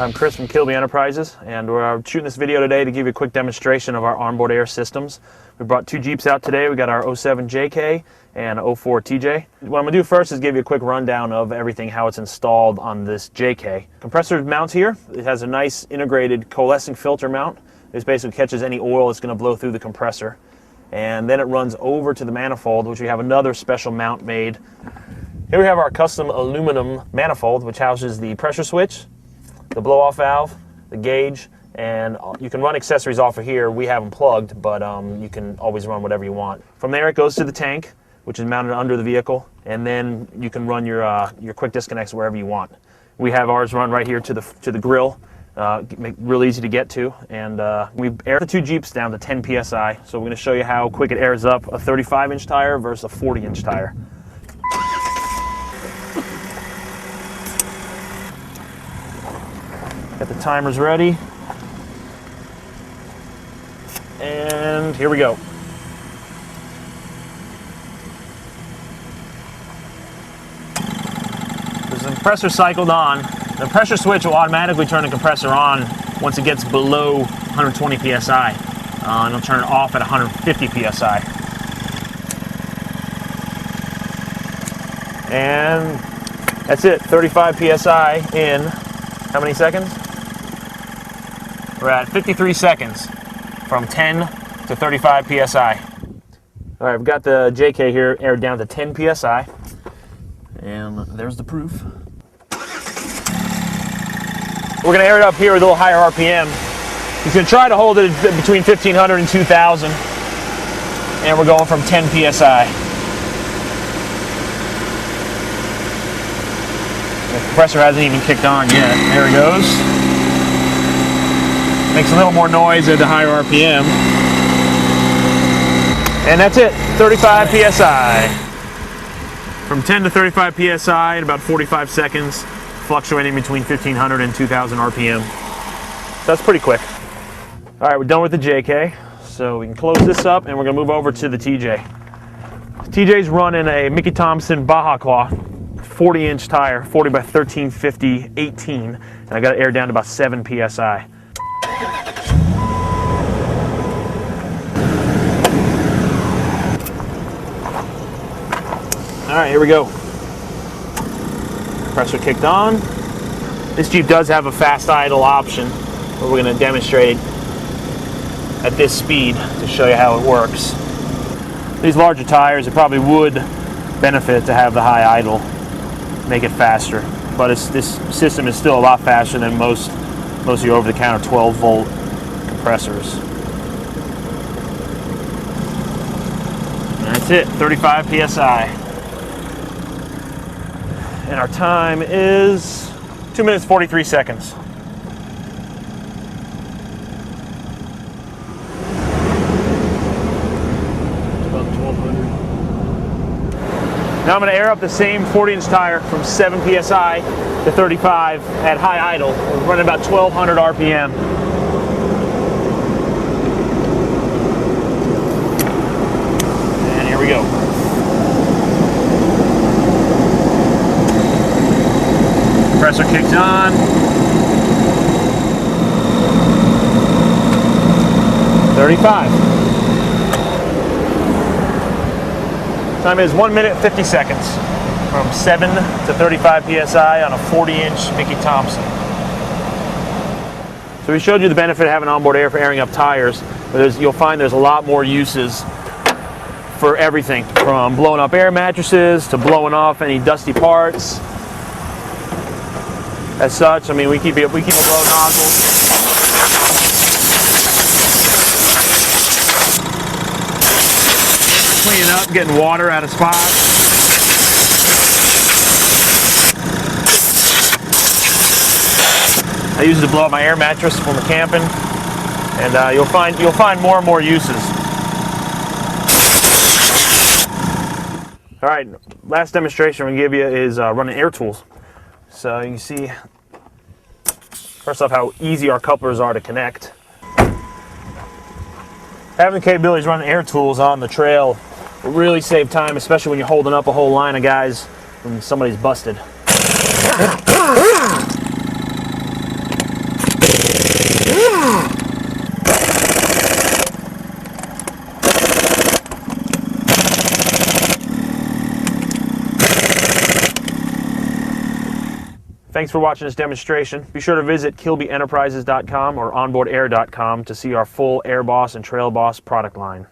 I'm Chris from Kilby Enterprises, and we're shooting this video today to give you a quick demonstration of our onboard air systems. We brought two Jeeps out today. We got our 07 JK and 04 TJ. What I'm going to do first is give you a quick rundown of everything, how it's installed on this JK. Compressor mounts here. It has a nice integrated coalescing filter mount. This basically catches any oil that's going to blow through the compressor. And then it runs over to the manifold, which we have another special mount made. Here we have our custom aluminum manifold, which houses the pressure switch, the blow-off valve, the gauge, and you can run accessories off of here. We have them plugged, but you can always run whatever you want. From there, it goes to the tank, which is mounted under the vehicle, and then you can run your quick disconnects wherever you want. We have ours run right here to the grill, real easy to get to, and we air the two Jeeps down to 10 psi. So we're going to show you how quick it airs up a 35-inch tire versus a 40-inch tire. Got the timers ready, and here we go. There's the compressor cycled on. The pressure switch will automatically turn the compressor on once it gets below 120 psi, and it'll turn it off at 150 psi. And that's it, 35 psi in how many seconds? We're at 53 seconds from 10 to 35 psi. All right, we've got the JK here aired down to 10 psi, and there's the proof. We're going to air it up here with a little higher RPM. He's going to try to hold it between 1500 and 2000, and we're going from 10 psi. The compressor hasn't even kicked on yet. There it goes. Makes a little more noise at the higher RPM. And that's it, 35 psi. From 10 to 35 psi in about 45 seconds, fluctuating between 1500 and 2000 RPM. So that's pretty quick. All right, we're done with the JK. So we can close this up, and we're gonna move over to the TJ. TJ's running a Mickey Thompson Baja Claw 40-inch tire, 40 by 1350, 18, and I got it aired down to about 7 psi. All right, here we go. Compressor kicked on. This Jeep does have a fast idle option, but we're going to demonstrate at this speed to show you how it works. These larger tires, it probably would benefit to have the high idle, make it faster, but this system is still a lot faster than most of your over-the-counter 12-volt compressors. And that's it, 35 psi. And our time is 2 minutes 43 seconds. About 1200. Now I'm going to air up the same 40-inch tire from 7 psi to 35 at high idle. We're running about 1200 RPM. And here we go. Compressor kicked on. $35. Time is 1 minute 50 seconds from 7 to 35 psi on a 40-inch Mickey Thompson. So we showed you the benefit of having onboard air for airing up tires, but you'll find there's a lot more uses for everything, from blowing up air mattresses to blowing off any dusty parts. As such, I mean, we keep a blow nozzle. Cleaning up, getting water out of spots. I use it to blow up my air mattress when we're camping, and you'll find more and more uses. All right, last demonstration I'm gonna give you is running air tools. So you can see, first off, how easy our couplers are to connect. Having the capability to run air tools on the trail will really save time, especially when you're holding up a whole line of guys when somebody's busted. Thanks for watching this demonstration. Be sure to visit KilbyEnterprises.com or onboardair.com to see our full AirBoss and TrailBoss product line.